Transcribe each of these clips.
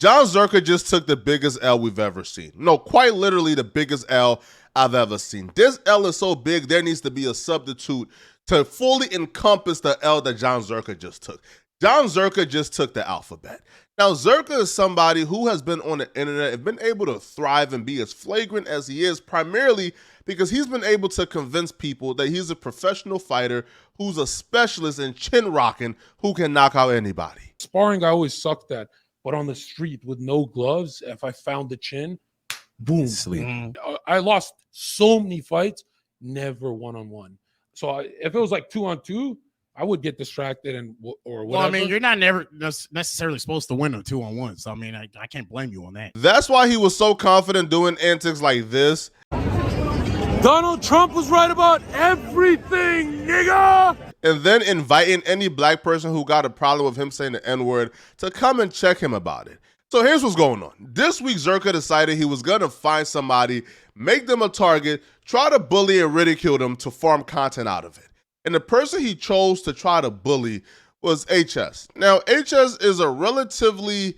John Zerka just took the biggest L we've ever seen. No, quite literally the biggest L I've ever seen. This L is so big, there needs to be a substitute to fully encompass the L that John Zerka just took. John Zerka just took the alphabet. Now, Zerka is somebody who has been on the internet and been able to thrive and be as flagrant as he is, primarily because he's been able to convince people that he's a professional fighter who's a specialist in chin rocking who can knock out anybody. Sparring, I always sucked at, but on the street with no gloves, if I found the chin, boom. Sleep. I lost so many fights, never one-on-one. So if it was like 2-on-2, I would get distracted or whatever. Well, I mean, you're not never necessarily supposed to win a 2-on-1. So, I mean, I can't blame you on that. That's why he was so confident doing antics like this. Donald Trump was right about everything, nigga! And then inviting any black person who got a problem with him saying the N-word to come and check him about it. So here's what's going on. This week, Zerka decided he was going to find somebody, make them a target, try to bully and ridicule them to farm content out of it. And the person he chose to try to bully was HS. Now, HS is a relatively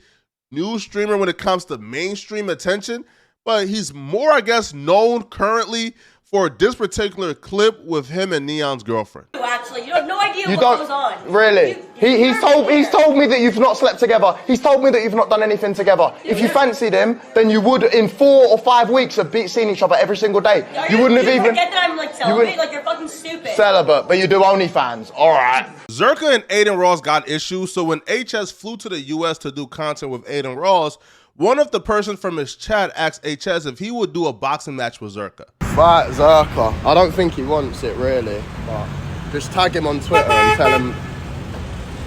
new streamer when it comes to mainstream attention, but he's more, I guess, known currently for this particular clip with him and Neon's girlfriend. Actually, you have no idea what goes on. Really? He's told me that you've not slept together. He's told me that you've not done anything together. If you fancied him, then you would, in 4 or 5 weeks, have seen each other every single day. You wouldn't have even. Forget that I'm like celibate. Like you're fucking stupid. Celibate, but you do OnlyFans. All right. Zerka and Adin Ross got issues, so when HS flew to the U.S. to do content with Adin Ross, one of the person from his chat asked HS if he would do a boxing match with Zerka. Fight Zerka. I don't think he wants it really, but just tag him on Twitter and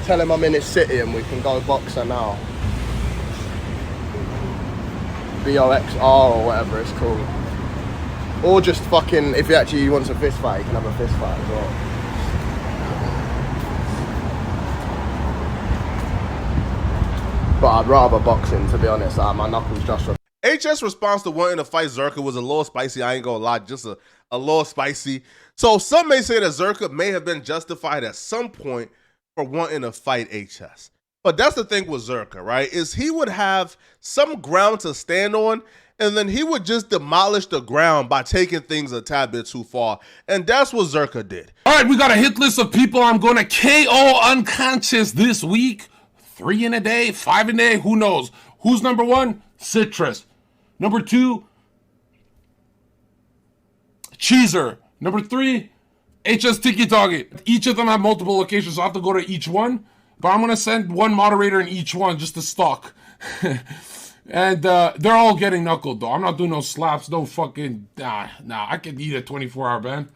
tell him I'm in his city and we can go boxer now. BOXR or whatever it's called. Or just fucking, if he actually wants a fist fight, he can have a fist fight as well. But I'd rather boxing, to be honest. My knuckles just... HS response to wanting to fight Zerka was a little spicy. I ain't gonna lie, just a little spicy. So some may say that Zerka may have been justified at some point for wanting to fight HS. But that's the thing with Zerka, right? Is he would have some ground to stand on, and then he would just demolish the ground by taking things a tad bit too far. And that's what Zerka did. All right, we got a hit list of people I'm going to KO unconscious this week. 3 in a day, 5 in a day, who knows? Who's number 1? Citrus. Number 2, Cheezer. Number 3, HS Tiki Target. Each of them have multiple locations, so I have to go to each one. But I'm going to send one moderator in each one just to stalk. And they're all getting knuckled, though. I'm not doing no slaps, no fucking... Nah, I can eat a 24-hour ban.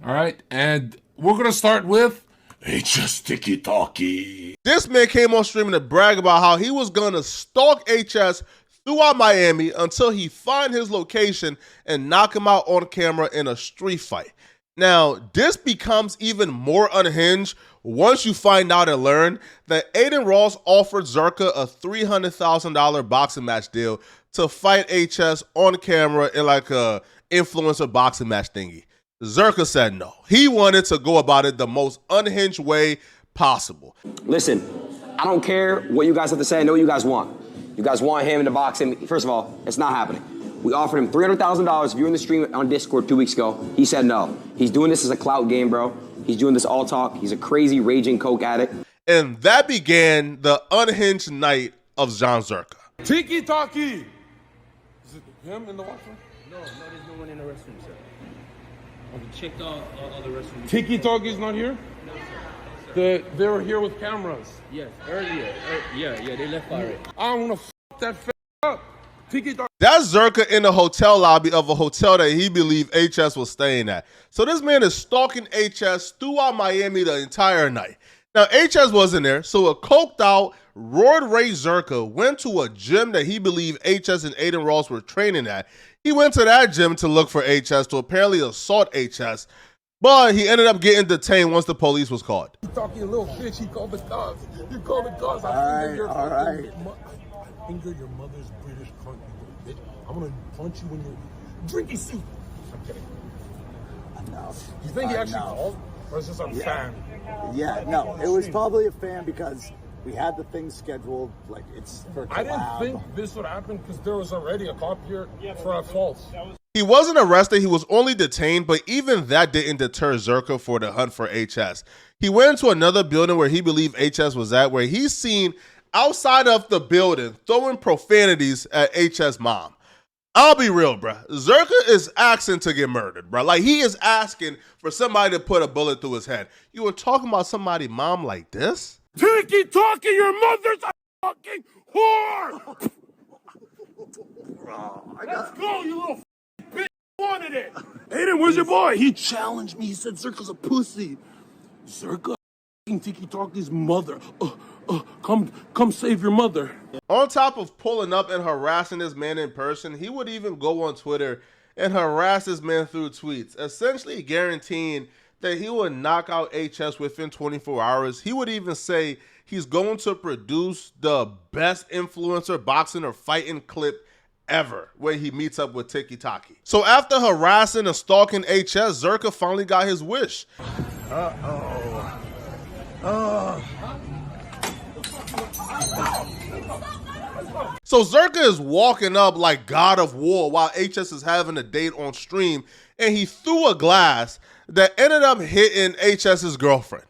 All right? And we're going to start with HS Tiki Taki. This man came on streaming to brag about how he was going to stalk HS throughout Miami until he find his location and knock him out on camera in a street fight. Now, this becomes even more unhinged once you find out and learn that Adin Ross offered Zerka a $300,000 boxing match deal to fight HS on camera in like a influencer boxing match thingy. Zerka said no. He wanted to go about it the most unhinged way possible. Listen, I don't care what you guys have to say. I know what you guys want. You guys want him to box him. First of all, it's not happening. We offered him $300,000 viewing the stream on Discord 2 weeks ago. He said no. He's doing this as a clout game, bro. He's doing this all talk. He's a crazy, raging coke addict. And that began the unhinged night of John Zerka. Tiki Taki. Is it him in the washroom? No, there's no one in the restroom, sir. We checked all the restrooms. Tiki Taki's not here? No, sir. They were here with cameras. Yes, earlier. Yeah, they left already. I don't want to f that up. Tiki Taki. That's Zerka in the hotel lobby of a hotel that he believed HS was staying at. So this man is stalking HS throughout Miami the entire night. Now, HS wasn't there, so a coked out, roid Ray Zerka went to a gym that he believed HS and Adin Ross were training at. He went to that gym to look for HS to apparently assault HS, but he ended up getting detained once the police was called. He talking a little bitch. He called the cops. You called the cops. All right. I finger your mother's British cunt, you little bitch. I'm gonna punch you when you're drinking soup. I'm kidding. Enough. You think he actually called? Or is this a fan? Yeah, no, it was probably a fan because We had the thing scheduled, like it's for collab. I didn't think this would happen because there was already a cop here for a false. He wasn't arrested, he was only detained, but even that didn't deter Zherka for the hunt for HS. He went into another building where he believed HS was at, where he's seen outside of the building throwing profanities at HS' mom. I'll be real, bruh. Zherka is asking to get murdered, bruh. Like, he is asking for somebody to put a bullet through his head. You were talking about somebody's mom like this? Tiki talking, your mother's a fucking whore! Let's go, you little bitch. Wanted it. Aiden, where's your boy? He challenged me. He said Zherka's a pussy. Zherka Tiki Talkie's mother. Come save your mother. On top of pulling up and harassing this man in person, he would even go on Twitter and harass this man through tweets, essentially guaranteeing that he would knock out HS within 24 hours. He would even say he's going to produce the best influencer boxing or fighting clip ever when he meets up with Tiki Taki. So after harassing and stalking HS, Zherka finally got his wish. So Zherka is walking up like God of War while HS is having a date on stream, and he threw a glass that ended up hitting HS's girlfriend.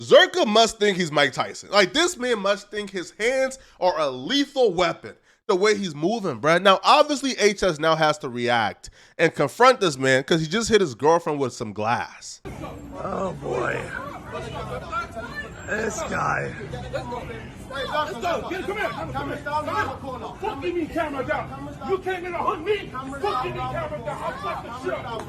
Zherka must think he's Mike Tyson. Like, this man must think his hands are a lethal weapon the way he's moving, bruh. Now, obviously, HS now has to react and confront this man because he just hit his girlfriend with some glass. Oh boy. This guy. Let's go. Come here. Camera down. Fuck you mean camera down? You came in to hunt me? Fuck you mean camera down? I'll fuck the shit up.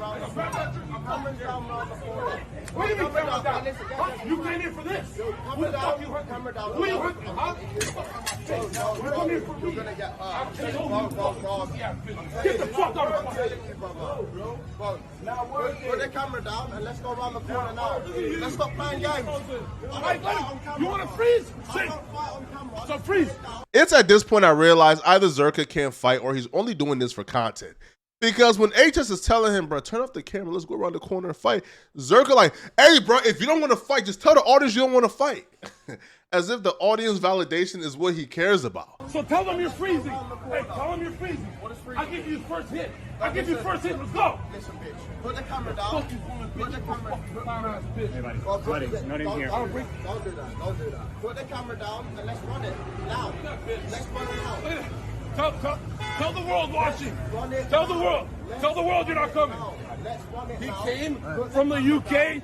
What do you mean camera down? Huh? You came in for this? Who the fuck you hunting? Who you hunting? Huh? You come here for me. Get the fuck out of my face. Now put the camera down and let's go around the corner now. Let's stop playing games. You want to freeze? Shit. So freeze. It's at this point I realize either Zherka can't fight or he's only doing this for content. Because when HS is telling him, bro, turn off the camera, let's go around the corner and fight, Zherka like, hey, bro, if you don't want to fight, just tell the audience you don't want to fight. As if the audience validation is what he cares about. So tell them you're freezing. Hey, tell them you're freezing. I'll give you the first hit. I'll give you the first hit. Let's go. Listen, bitch. Put the camera down. Put the camera down. Buddy, not in here. Don't do that. Don't do that. Put the camera down and let's run it. Now. Let's run it now. Tell the world watching. Tell the world you're not coming. He came from the UK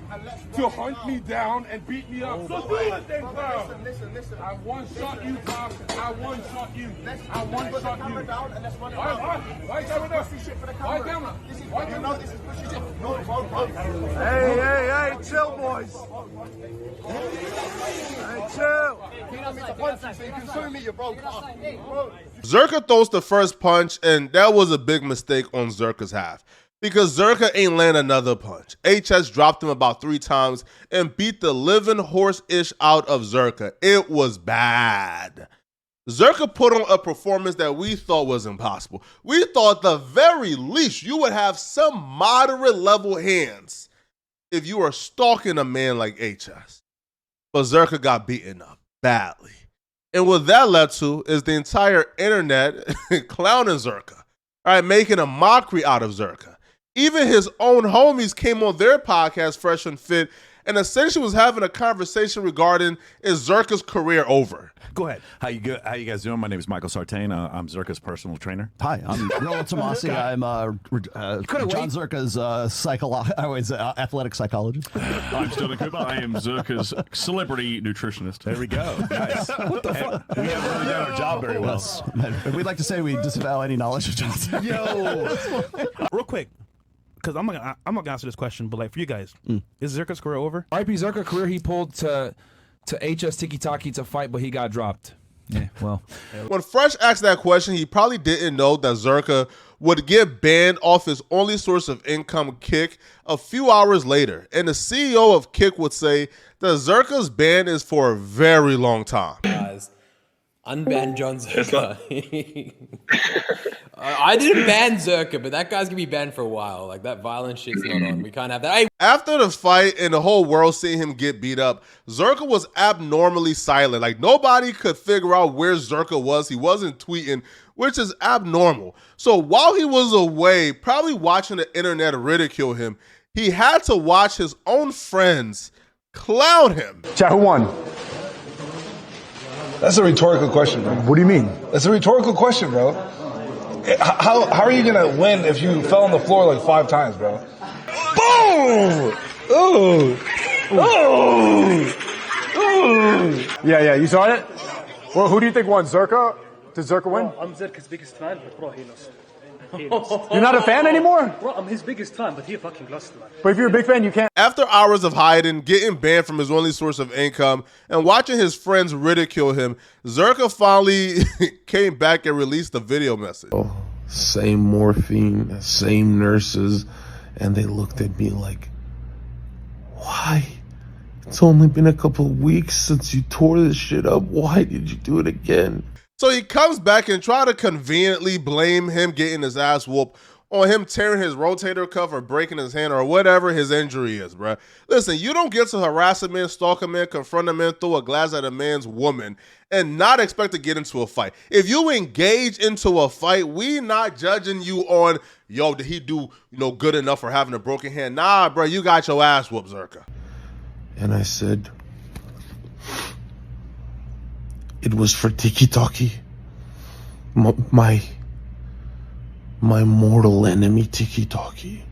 to hunt me down and beat me up. So do it then, pal. Listen. I one-shot you, pal. I one-shot you. I one-shot you. Why camera? Why camera? Hey, chill, boys. Hey, chill. Zherka throws the first punch, and that was a big mistake on Zherka's half. Because Zherka ain't land another punch. HS dropped him about 3 times and beat the living horse-ish out of Zherka. It was bad. Zherka put on a performance that we thought was impossible. We thought the very least you would have some moderate level hands if you were stalking a man like HS. But Zherka got beaten up badly. And what that led to is the entire internet clowning Zherka. All right, making a mockery out of Zherka. Even his own homies came on their podcast, Fresh and Fit, and essentially was having a conversation regarding, is Zherka's career over? Go ahead. How you guys doing? My name is Michael Sartain. I'm Zherka's personal trainer. Hi, I'm Roland Tomasi. I'm John Zherka's athletic psychologist. I'm Sterling Cooper. I am Zherka's celebrity nutritionist. There we go. Nice. What the fuck? We haven't really done our job very well. We'd like to say we disavow any knowledge of Johnson. Yo. Real quick, because I'm not gonna answer this question, but like for you guys, is Zherka's career over? RIP Zherka career, he pulled to HS Tiki Taki to fight, but he got dropped. Yeah, well. When Fresh asked that question, he probably didn't know that Zherka would get banned off his only source of income, Kick, a few hours later. And the CEO of Kick would say that Zherka's ban is for a very long time. Guys, unban John Zherka. I didn't ban Zerka, but that guy's gonna be banned for a while. Like, that violent shit's not on. We can't have that. Hey. After the fight and the whole world seeing him get beat up, Zerka was abnormally silent. Like, nobody could figure out where Zerka was. He wasn't tweeting, which is abnormal. So while he was away, probably watching the internet ridicule him, he had to watch his own friends clown him. Chat, who won? That's a rhetorical question, bro. What do you mean? That's a rhetorical question, bro. How are you gonna win if you fell on the floor like 5 times, bro? Boom! Ooh! Ooh! Ooh! Yeah, you saw it? Well, who do you think won? Zerka? Did Zerka win? Bro, I'm Zerka's biggest fan, but bro, he lost. You're not a fan anymore? Bro, I'm his biggest fan, but he fucking lost. But if you're a big fan, you can't. After hours of hiding, getting banned from his only source of income, and watching his friends ridicule him, Zerka finally came back and released a video message. Same morphine, same nurses, and they looked at me like, why? It's only been a couple of weeks since you tore this shit up. Why did you do it again? So he comes back and try to conveniently blame him getting his ass whooped on him tearing his rotator cuff or breaking his hand or whatever his injury is, bruh. Listen, you don't get to harass a man, stalk a man, confront a man, throw a glass at a man's woman, and not expect to get into a fight. If you engage into a fight, we not judging you on, yo, did he do good enough for having a broken hand? Nah, bruh, you got your ass whooped, Zerka. And I said, it was for Tiki-Taki, my mortal enemy, Tiki-Taki.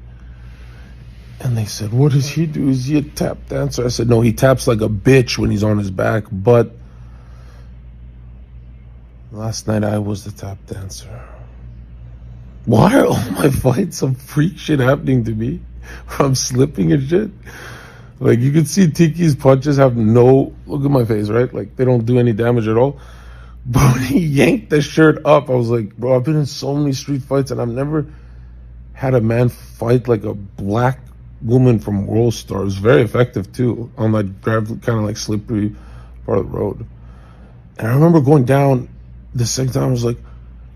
And they said, what does he do? Is he a tap dancer? I said, no, he taps like a bitch when he's on his back, but last night I was the tap dancer. Why are all my fights some freak shit happening to me? I'm slipping and shit. Like, you can see Tiki's punches have no, look at my face, right? Like, they don't do any damage at all. But when he yanked the shirt up, I was like, bro, I've been in so many street fights and I've never had a man fight like a black woman from World Star. It was very effective too, on that kind of like slippery part of the road. And I remember going down the second time, I was like,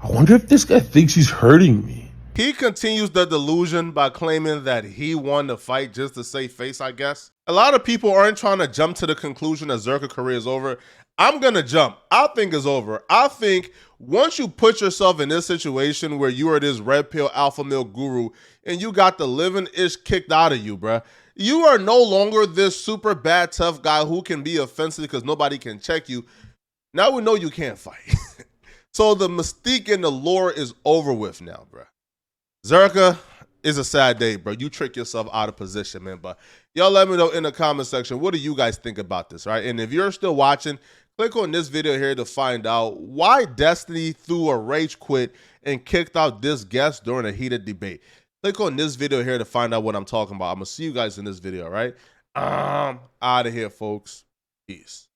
I wonder if this guy thinks he's hurting me. He continues the delusion by claiming that he won the fight just to save face, I guess. A lot of people aren't trying to jump to the conclusion that Zerka's career is over. I'm going to jump. I think it's over. I think once you put yourself in this situation where you are this red pill alpha male guru and you got the living ish kicked out of you, bruh, you are no longer this super bad tough guy who can be offensive because nobody can check you. Now we know you can't fight. So the mystique and the lore is over with now, bruh. Zerka, is a sad day, bro. You trick yourself out of position, man. But y'all let me know in the comment section, what do you guys think about this, right? And if you're still watching, click on this video here to find out why Destiny threw a rage quit and kicked out this guest during a heated debate. Click on this video here to find out what I'm talking about. I'm going to see you guys in this video, right? Out of here, folks. Peace.